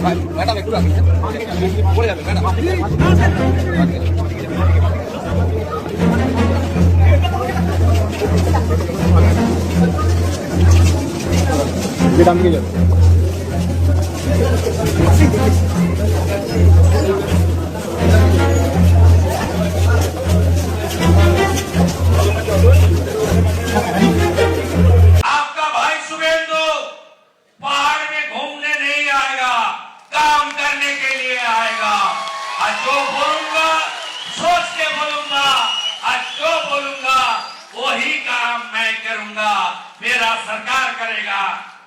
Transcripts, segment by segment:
Madam একটু আসুন, পড়ে যাবে ম্যাডাম। ম্যাডাম কি যাবে जो बोलूंगा सोच के बोलूंगा, आज जो बोलूंगा वही काम मैं करूंगा। मेरा सरकार करेगा,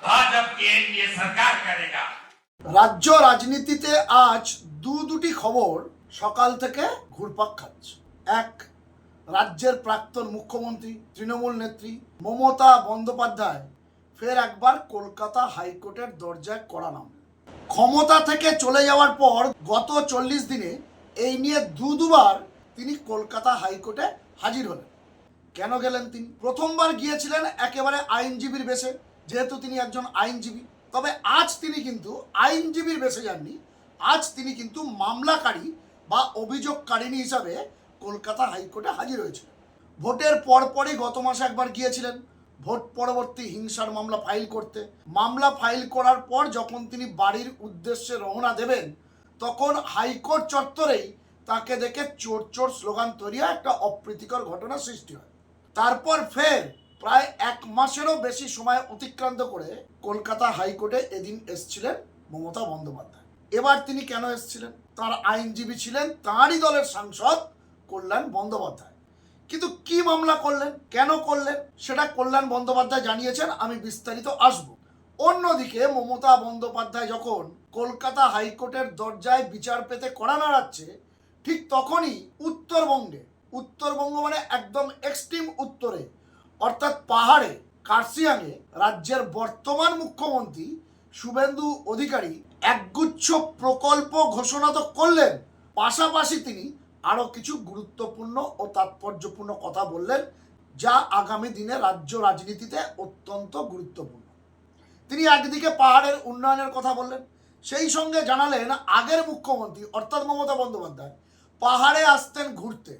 भाजपा की एनडीए सरकार करेगा। রাজ্য রাজনীতিতে আজ দুটি খবর সকাল থেকে ঘুরপাক খাচ্ছে। এক, রাজ্যের প্রাক্তন মুখ্যমন্ত্রী তৃণমূল নেত্রী মমতা বন্দ্যোপাধ্যায় ফের একবার কলকাতা হাইকোর্টের দরজায় কড়া নাম। ক্ষমতা থেকে চলে যাওয়ার পর গত 40 দিনে এই নিয়ে দুবার তিনি কলকাতা হাইকোর্টে হাজির হলেন। কেন গেলেন তিনি? প্রথমবার গিয়েছিলেন একেবারে আইনজীবীর বেশে, যেহেতু তিনি একজন আইনজীবী। তবে আজ তিনি কিন্তু আইনজীবীর বেশে যাননি, আজ তিনি কিন্তু মামলাকারী বা অভিযোগকারিণী হিসাবে কলকাতা হাইকোর্টে হাজির হয়েছিলেন। ভোটের পরপরই গত মাসে একবার গিয়েছিলেন ভোট পরবর্তী হিংসার মামলা ফাইল করতে। মামলা ফাইল করার পর যখন তিনি বাড়ির উদ্দেশ্যে রওনা দেবেন, তখন হাইকোর্ট চত্বরেই তাকে দেখে চোর চোর স্লোগান তৈরি হয়, একটা অপ্রীতিকর ঘটনা সৃষ্টি হয়। তারপর ফের প্রায় 1 মাসেরও বেশি সময় অতিক্রান্ত করে কলকাতা হাইকোর্টে এদিন এসেছিলেন মমতা বন্দ্যোপাধ্যায়। এবার তিনি কেন এসেছিলেন? তার আইনজীবী ছিলেন তাঁরই দলের সাংসদ কল্যাণ বন্দ্যোপাধ্যায়। কিন্তু কি মামলা করলেন, কেন করলেন, সেটা কল্যাণ বন্দ্যোপাধ্যায় জানিয়েছেন, আমি বিস্তারিত আসব। অন্যদিকে মমতা বন্দ্যোপাধ্যায় যখন কলকাতা হাইকোর্টের দরজায় বিচার পেতে কড়া নাড়াচ্ছে, ঠিক তখনই উত্তরবঙ্গ মানে একদম এক্সট্রিম উত্তরে, অর্থাৎ পাহাড়ে কার্শিয়াংয়ে রাজ্যের বর্তমান মুখ্যমন্ত্রী শুভেন্দু অধিকারী একগুচ্ছ প্রকল্প ঘোষণা তো করলেন, পাশাপাশি তিনি আরও কিছু গুরুত্বপূর্ণ ও তাৎপর্যপূর্ণ কথা বললেন, যা আগামী দিনে রাজ্য রাজনীতিতে অত্যন্ত গুরুত্বপূর্ণ। তিনি একদিকে পাহাড়ের উন্নয়নের কথা বললেন, সেই সঙ্গে জানালেন আগের মুখ্যমন্ত্রী অর্থাৎ মমতা বন্দ্যোপাধ্যায় পাহাড়ে আসতেন ঘুরতে,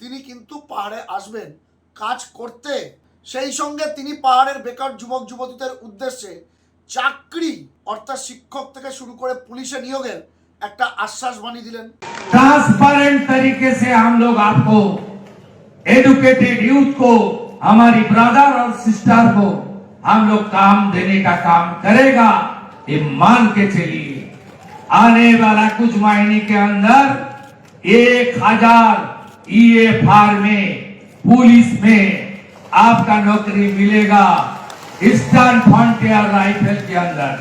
তিনি কিন্তু পাহাড়ে আসবেন কাজ করতে। সেই সঙ্গে তিনি পাহাড়ের বেকার যুবক যুবতীদের উদ্দেশ্যে চাকরি অর্থাৎ শিক্ষক থেকে শুরু করে পুলিশে নিয়োগের একটা আশ্বাস বাণী দিলেন। ट्रांसपेरेंट तरीके से हम लोग आपको एजुकेटेड यूथ को, हमारी ब्रदर और सिस्टर को हम लोग काम देने का काम करेगा, ये मान के चलिए। आने वाला कुछ महीने के अंदर 1000 EFR में पुलिस में आपका नौकरी मिलेगा, ईस्टार्न फ्रंटियर राइफल के अंदर।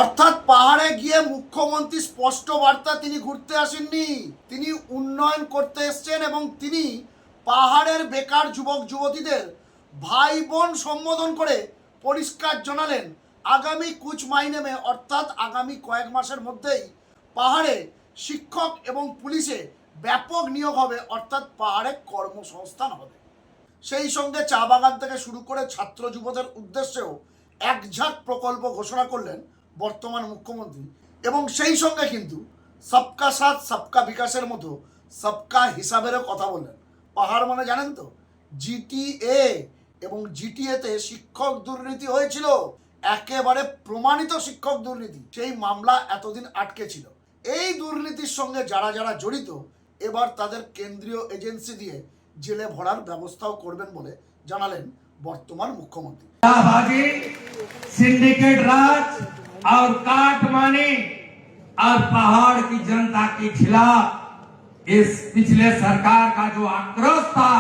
অর্থাৎ পাহাড়ে গিয়ে মুখ্যমন্ত্রী স্পষ্ট বার্তা, তিনি ঘুরতে আসেননি, তিনি উন্নয়ন করতে এসছেন এবং তিনি পাহাড়ের বেকার যুবক যুবতীদের ভাই বোন সম্বোধন করে পরিষ্কার জানালেন আগামী কুছ মাইনে মে অর্থাৎ আগামী কয়েক মাসের মধ্যেই পাহাড়ে শিক্ষক এবং পুলিশে ব্যাপক নিয়োগ হবে, অর্থাৎ পাহাড়ে কর্মসংস্থান হবে। সেই সঙ্গে চা বাগান থেকে শুরু করে ছাত্র যুবদের উদ্দেশ্যেও একঝাঁক প্রকল্প ঘোষণা করলেন বর্তমান মুখ্যমন্ত্রী। এবং সেই সঙ্গে কিন্তু সবকা সাথ সবকা বিকাশের মতো সবকা হিসাবেরও কথা বললেন। পাহাড় মানে জানেন তো, জিটিএ, এবং জিটিএতে শিক্ষক দুর্নীতি হয়েছিল, একেবারে প্রমাণিত শিক্ষক দুর্নীতি। সেই মামলা এতদিন আটকে ছিল। এই দুর্নীতির সঙ্গে যারা যারা জড়িত, এবার তাদের কেন্দ্রীয় এজেন্সি দিয়ে জেলে ভরার ব্যবস্থাও করবেন বলে জানালেন বর্তমান মুখ্যমন্ত্রী। सिंडिकेट राज और काटमानी और पहाड़ की जनता के खिलाफ इस पिछले सरकार का जो आक्रोश था,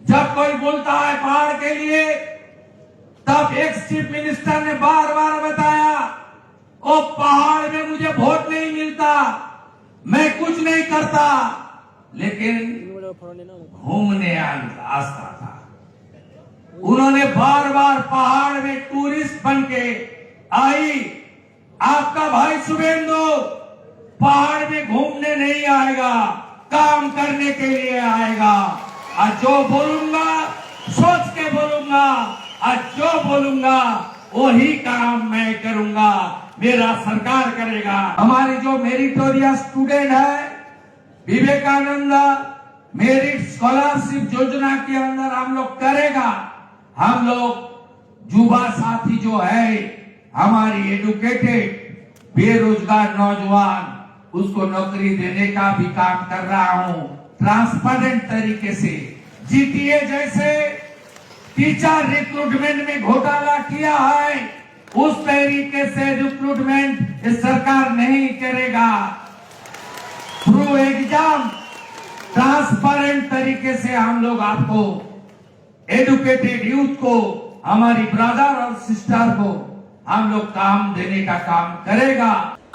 जब कोई बोलता है पहाड़ के लिए, तब एक्स चीफ मिनिस्टर ने बार बार बताया, ओ पहाड़ में मुझे वोट नहीं मिलता, मैं कुछ नहीं करता, लेकिन घूमने आता था। उन्होंने बार बार पहाड़ में टूरिस्ट बन के आई। आपका भाई शुभेंदु पहाड़ में घूमने नहीं आएगा, काम करने के लिए आएगा। आज जो बोलूंगा सोच के बोलूंगा, आज जो बोलूंगा वही काम मैं करूंगा, मेरा सरकार करेगा। हमारी जो मेरिटोरियस स्टूडेंट है विवेकानंद मेरिट स्कॉलरशिप योजना के अंदर हम लोग करेगा। हम लोग युवा साथी जो है हमारी एडुकेटेड बेरोजगार नौजवान, उसको नौकरी देने का भी काम कर रहा हूं ट्रांसपेरेंट तरीके से। जीटीए जैसे टीचर रिक्रूटमेंट में घोटाला किया है, उस तरीके से रिक्रूटमेंट इस सरकार नहीं करेगा। थ्रू एग्जाम ट्रांसपेरेंट तरीके से हम लोग आपको एडुकेटेड यूथ को, हमारी ब्रदर और सिस्टर को हम लोग काम देने का काम करेगा।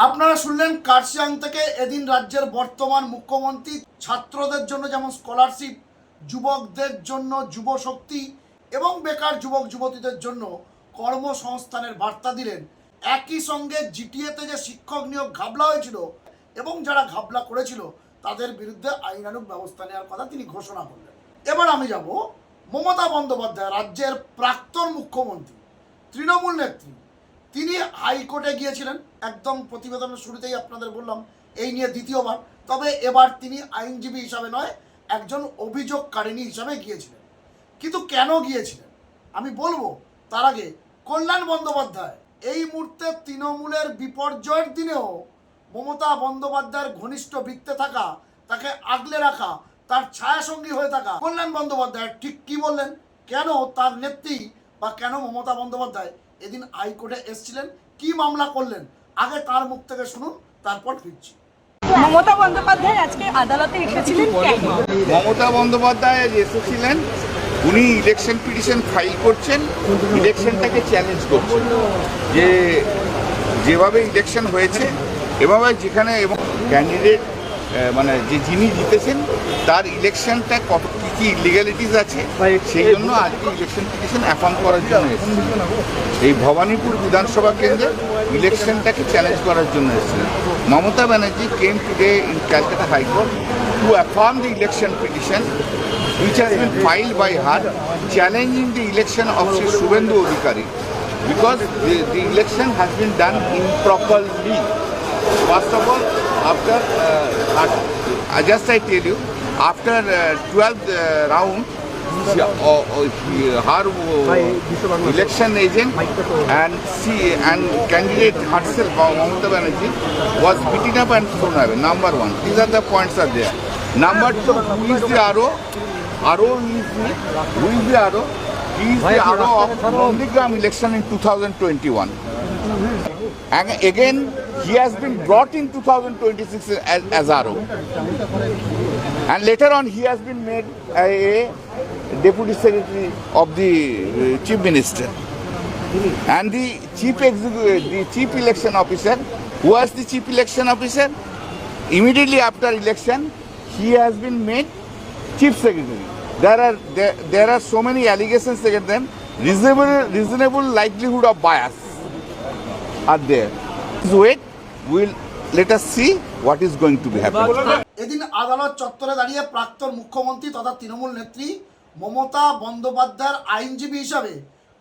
আপনারা শুনলেন কার্শিয়াং থেকে এদিন রাজ্যের বর্তমান মুখ্যমন্ত্রী ছাত্রদের জন্য যেমন স্কলারশিপ, যুবকদের জন্য যুব শক্তি এবং বেকার যুবক যুবতীদের জন্য কর্মসংস্থানের বার্তা দিলেন। একই সঙ্গে জিটিএতে যে শিক্ষক নিয়োগ ঘাবলা হয়েছিল এবং যারা ঘাবলা করেছিল তাদের বিরুদ্ধে আইনানুগ ব্যবস্থা নেওয়ার কথা তিনি ঘোষণা করলেন। এবার আমি যাব মমতা বন্দ্যোপাধ্যায়, রাজ্যের প্রাক্তন মুখ্যমন্ত্রী, তৃণমূল নেত্রী, তিনি হাইকোর্টে গিয়েছিলেন। একদম প্রতিবেদনের শুরুতেই আপনাদের বললাম এই নিয়ে দ্বিতীয়বার, তবে এবার তিনি আইনজীবী হিসাবে নয়, একজন অভিযোগকারিণী হিসাবে গিয়েছিলেন। কিন্তু কেন গিয়েছিলেন আমি বলবো, তার আগে কল্যাণ বন্দ্যোপাধ্যায় এই মুহূর্তে তৃণমূলের বিপর্যয়ের দিনেও মমতা বন্দ্যোপাধ্যায়ের ঘনিষ্ঠ বৃত্তে থাকা, তাকে আগলে রাখা, তার ছায়াসঙ্গী হয়ে থাকা কল্যাণ বন্দ্যোপাধ্যায় ঠিক কি বললেন, কেন তার নেত্রী বা কেন মমতা বন্দ্যোপাধ্যায় এদিন হাইকোর্টে এসেছিলেন, কি মামলা করলেন, আগে তার মুখ থেকে শুনুন, তারপর ফিরছি। মমতা বন্দ্যোপাধ্যায় আজকে আদালতে এসেছিলেন কেন? মমতা বন্দ্যোপাধ্যায় এসেছিলেন, উনি ইলেকশন পিটিশন ফাইল করছেন, ইলেকশনটাকে চ্যালেঞ্জ করছেন যে যেভাবে ইলেকশন হয়েছে এভাবে যেখানে এবং ক্যান্ডিডেট মানে যে যিনি জিতেছেন তার ইলেকশনটা কত কী কী ইলিগ্যালিটিস আছে সেই জন্য আজকে ইলেকশন পিটিশন অ্যাফার্ম করার জন্য এসেছেন। এই ভবানীপুর বিধানসভা কেন্দ্রে ইলেকশনটাকে চ্যালেঞ্জ করার জন্য এসেছিলেন। Mamata Banerjee came today in Calcutta high court to affirm the election petition which has been filed by her challenging the election of Shri Subhendu Adhikari because the election has been done improperly. First of all, after just I tell you, after 12th round, her election agent and candidate herself, Mamata Banerjee, was beaten up and thrown away. Number one, these are the points are there. Number two, who is the RO? Who is the RO? He is the RO of Nandigram election in 2021. And again, he has been brought in 2026 as RO. And later on, he has been made a deputy secretary of the chief minister. And the chief election officer, who was the chief election officer? Immediately after election, he has been made chief secretary. There are so many allegations against them. Reasonable likelihood of bias are there. Wait, let us see what is going to be happening. এদিন আদালত চত্বরে দাঁড়িয়ে প্রাক্তন মুখ্যমন্ত্রী তথা তৃণমূল নেত্রী মমতা বন্দ্যোপাধ্যায়ের আইনজীবী হিসাবে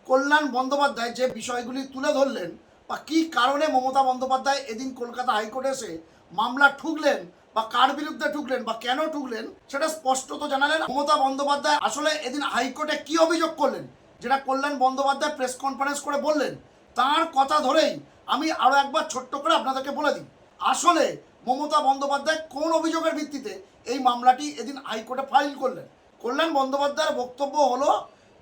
কল্যাণ বন্দ্যোপাধ্যায় যে বিষয়গুলি তুলে ধরলেন বা কী কারণে মমতা বন্দ্যোপাধ্যায় এদিন কলকাতা হাইকোর্টে এসে মামলা ঠুকলেন বা কার বিরুদ্ধে ঠুকলেন বা কেন ঠুকলেন সেটা স্পষ্টত জানালেন। মমতা বন্দ্যোপাধ্যায় আসলে এদিন হাইকোর্টে কি অভিযোগ করলেন, যেটা কল্যাণ বন্দ্যোপাধ্যায় প্রেস কনফারেন্স করে বললেন, তার কথা ধরেই আমি আরও একবার ছোট্ট করে আপনাদেরকে বলে দিই আসলে মমতা বন্দ্যোপাধ্যায় কোন অভিযোগের ভিত্তিতে এই মামলাটি এদিন হাইকোর্টে ফাইল করলেন। কল্যাণ বন্দ্যোপাধ্যায়ের বক্তব্য হলো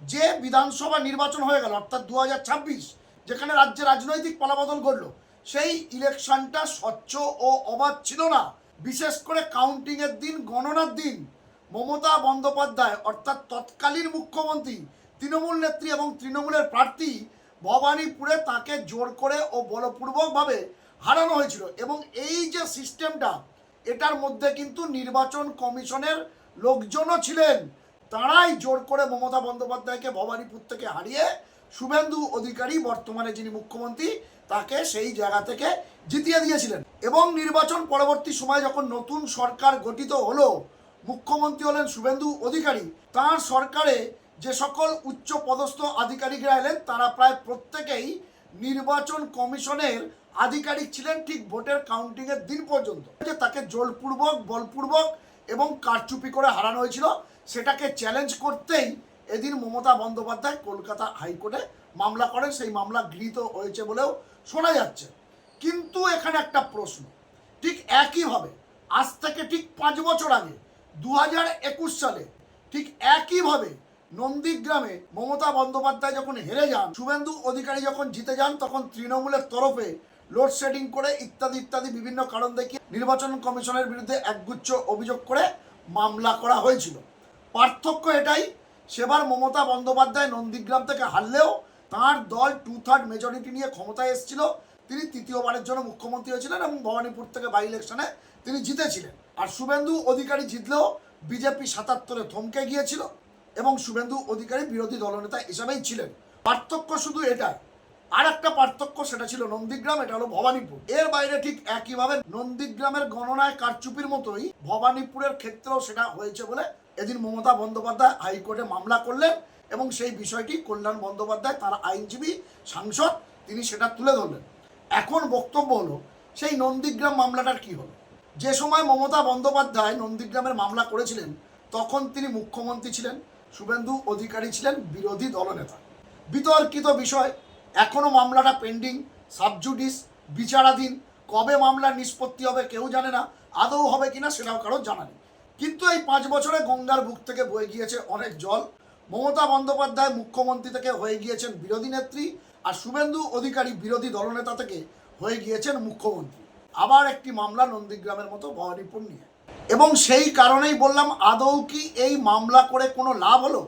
যে বিধানসভা নির্বাচন হয়ে গেল, অর্থাৎ 2026, যেখানে রাজ্যে রাজনৈতিক পালাবদল ঘটল, সেই ইলেকশনটা স্বচ্ছ ও অবাধ ছিল না। বিশেষ করে কাউন্টিংয়ের দিন, গণনার দিন মমতা বন্দ্যোপাধ্যায় অর্থাৎ তৎকালীন মুখ্যমন্ত্রী, তৃণমূল নেত্রী এবং তৃণমূলের প্রার্থী ভবানীপুরে তাকে জোর করে ও বলপূর্বকভাবে হারানো হয়েছিল। এবং এই যে সিস্টেমটা, এটার মধ্যে কিন্তু নির্বাচন কমিশনের লোকজনও ছিলেন, তারাই জোর করে মমতা বন্দ্যোপাধ্যায়কে ভবানীপুর থেকে হারিয়ে শুভেন্দু অধিকারী, বর্তমানে যিনি মুখ্যমন্ত্রী, তাকে সেই জায়গা থেকে জিতিয়ে দিয়েছিলেন। এবং নির্বাচন পরবর্তী সময় যখন নতুন সরকার গঠিত হলো, মুখ্যমন্ত্রী হলেন শুভেন্দু অধিকারী, তাঁর সরকারে যে সকল উচ্চ পদস্থ আধিকারিকরা এলেন তারা প্রায় প্রত্যেকেই নির্বাচন কমিশনের আধিকারিক ছিলেন ঠিক ভোটের কাউন্টিং এর দিন পর্যন্ত, যে তাকে জোরপূর্বক বলপূর্বক এবং কারচুপি করে হারানো হয়েছিল, সেটাকে চ্যালেঞ্জ করতেই এদিন মমতা বন্দ্যোপাধ্যায় কলকাতা হাইকোর্টে মামলা করেন। সেই মামলা গৃহীত হয়েছে বলেও শোনা যাচ্ছে। কিন্তু এখানে একটা প্রশ্ন, ঠিক একইভাবে আজ থেকে ঠিক 5 বছর আগে 2021 সালে ঠিক একইভাবে নন্দীগ্রামে মমতা বন্দ্যোপাধ্যায় যখন হেরে যান, শুভেন্দু অধিকারী যখন জিতে যান, তখন তৃণমূলের তরফে লোডশেডিং করে ইত্যাদি ইত্যাদি বিভিন্ন কারণ দেখিয়ে নির্বাচন কমিশনের বিরুদ্ধে একগুচ্ছ অভিযোগ করে মামলা করা হয়েছিল। পার্থক্য এটাই, সেবার মমতা বন্দ্যোপাধ্যায় নন্দীগ্রাম থেকে হারলেও তাঁর দল 2/3 মেজরিটি নিয়ে ক্ষমতায় এসেছিল। তিনি তৃতীয়বারের জন্য মুখ্যমন্ত্রী হয়েছিলেন এবং ভবানীপুর থেকে বাই ইলেকশনে তিনি জিতেছিলেন। আর শুভেন্দু অধিকারী জিতলেও বিজেপি 77-এ থমকে গিয়েছিল এবং শুভেন্দু অধিকারী বিরোধী দলনেতা হিসাবেই ছিলেন। পার্থক্য শুধু এটাই। আর একটা পার্থক্য, সেটা ছিল নন্দীগ্রাম, এটা হলো ভবানীপুর। এর বাইরে ঠিক একইভাবে নন্দীগ্রামের গণনায় কারচুপির মতোই ভবানীপুরের ক্ষেত্রেও সেটা হয়েছে বলে এদিন মমতা বন্দ্যোপাধ্যায় হাইকোর্টে মামলা করলেন এবং সেই বিষয়টি কল্যাণ বন্দ্যোপাধ্যায়, তার আইনজীবী সাংসদ, তিনি সেটা তুলে ধরলেন। এখন বক্তব্য হলো, সেই নন্দীগ্রাম মামলাটার কি হলো? যে সময় মমতা বন্দ্যোপাধ্যায় নন্দীগ্রামের মামলা করেছিলেন, তখন তিনি মুখ্যমন্ত্রী ছিলেন, শুভেন্দু অধিকারী ছিলেন বিরোধী দলনেতা। বিতর্কিত বিষয়, এখনও মামলাটা পেন্ডিং, সাবজুডিস, বিচারাধীন। কবে মামলার নিষ্পত্তি হবে কেউ জানে না, আদৌ হবে কিনা সেটাও কারো জানা নেই। কিন্তু এই 5 বছরে গঙ্গার বুক থেকে বয়ে গিয়েছে অনেক জল। মমতা বন্দ্যোপাধ্যায় মুখ্যমন্ত্রী থেকে হয়ে গিয়েছেন বিরোধী নেত্রী, আর শুভেন্দু অধিকারী বিরোধী দলনেতা থেকে হয়ে গিয়েছেন মুখ্যমন্ত্রী। আবার একটি মামলা নন্দীগ্রামের মতো ভবানীপুর নিয়ে। এবং সেই কারণেই বললাম, আদৌ কি এই মামলা করে কোনো লাভ হলো?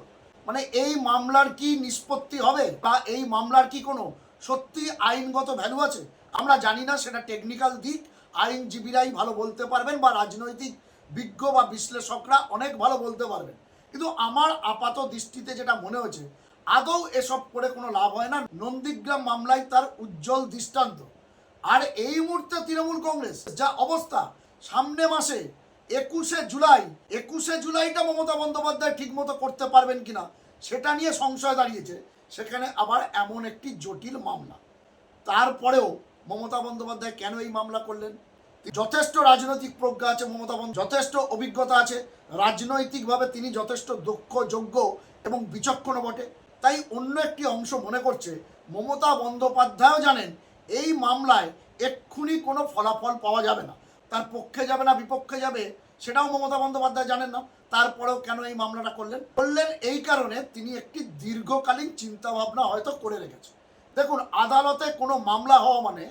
মানে এই মামলার কি নিষ্পত্তি হবে, বা এই মামলার কি কোনো সত্যি আইনগত ভ্যালু আছে? আমরা জানি না, সেটা টেকনিক্যাল দিক আইনজীবীরাই ভালো বলতে পারবেন, বা রাজনৈতিক বিজ্ঞ বা বিশ্লেষকরা অনেক ভালো বলতে পারবেন। কিন্তু আমার আপাত দৃষ্টিতে যেটা মনে হয়েছে, আদৌ এসব করে কোনো লাভ হয় না। নন্দীগ্রাম মামলায় তার উজ্জ্বল দৃষ্টান্ত। আর এই মুহূর্তে তৃণমূল কংগ্রেস যা অবস্থা, সামনে মাসে 21শে জুলাইটা মমতা বন্দ্যোপাধ্যায় ঠিক মতো করতে পারবেন কিনা সেটা নিয়ে সংশয় দাঁড়িয়েছে। সেখানে আবার এমন একটি জটিল মামলা। তারপরেও মমতা বন্দ্যোপাধ্যায় কেন এই মামলা করলেন? যথেষ্ট রাজনৈতিক প্রজ্ঞা আছে মমতা বন্দ্যোপাধ্যায়, যথেষ্ট অভিজ্ঞতা আছে, রাজনৈতিকভাবে তিনি যথেষ্ট দক্ষ, যোগ্য এবং বিচক্ষণ বটে। তাই অন্য একটি অংশ মনে করছে মমতা বন্দ্যোপাধ্যায়ও জানেন এই মামলায় এক্ষুনি কোনো ফলাফল পাওয়া যাবে না, তার পক্ষে যাবে না বিপক্ষে যাবে সেটাও মমতা বন্দ্যোপাধ্যায় জানেন না। তারপরেও কেন এই মামলাটা করলেন এই কারণে তিনি একটি দীর্ঘকালীন চিন্তাভাবনা হয়তো করে রেখেছেন। দেখুন, আদালতে কোনো মামলা হওয়া মানে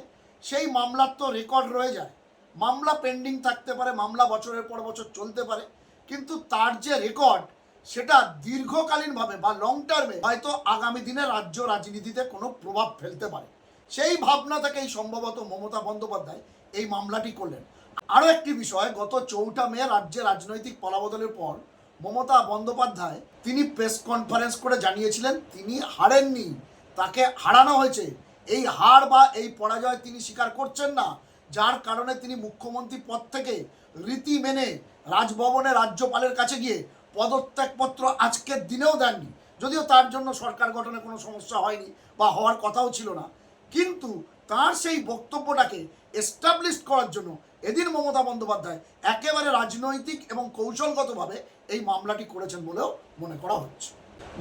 সেই মামলার তো রেকর্ড রয়ে যায়। মামলা পেন্ডিং থাকতে পারে, মামলা বছরের পর বছর চলতে পারে, কিন্তু তার যে রেকর্ড সেটা দীর্ঘকালীনভাবে বা লং টার্মে হয়তো আগামী দিনে রাজ্য রাজনীতিতে কোনো প্রভাব ফেলতে পারে। সেই ভাবনা থেকেই সম্ভবত মমতা বন্দ্যোপাধ্যায় এই মামলাটি করলেন। আরও একটি বিষয়, গত 4 মে রাজ্যে রাজনৈতিক পালাবদলের পর মমতা বন্দ্যোপাধ্যায় তিনি প্রেস কনফারেন্স করে জানিয়েছিলেন তিনি হারেননি, তাকে হারানো হয়েছে। এই হার বা এই পরাজয় তিনি স্বীকার করছেন না, যার কারণে তিনি মুখ্যমন্ত্রী পদ থেকে রীতি মেনে রাজভবনে রাজ্যপালের কাছে গিয়ে পদত্যাগপত্র আজকের দিনেও দেননি। যদিও তার জন্য সরকার গঠনে কোনো সমস্যা হয়নি বা হওয়ার কথাও ছিল না, কিন্তু তার সেই বক্তব্যটাকে এস্টাবলিশ করার জন্য এদিন মমতা বন্দ্যোপাধ্যায় একেবারে রাজনৈতিক এবং কৌশলগতভাবে এই মামলাটি করেছেন বলেও মনে করা হচ্ছে।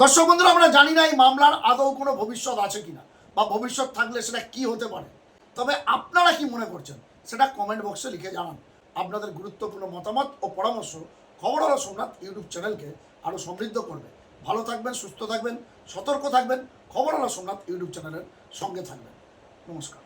দর্শক বন্ধুরা, আমরা জানি না এই মামলার আদৌ কোনো ভবিষ্যৎ আছে কিনা, বা ভবিষ্যৎ থাকলে সেটা কি হতে পারে। তবে আপনারা কি মনে করছেন সেটা কমেন্ট বক্সে লিখে জানান। আপনাদের গুরুত্বপূর্ণ মতামত ও পরামর্শ খবর আলো সোমনাথ ইউটিউব চ্যানেলকে আরও সমৃদ্ধ করবে। ভালো থাকবেন, সুস্থ থাকবেন, সতর্ক থাকবেন। খবর আলো সোমনাথ ইউটিউব চ্যানেলের সঙ্গে থাকবেন। নমস্কার।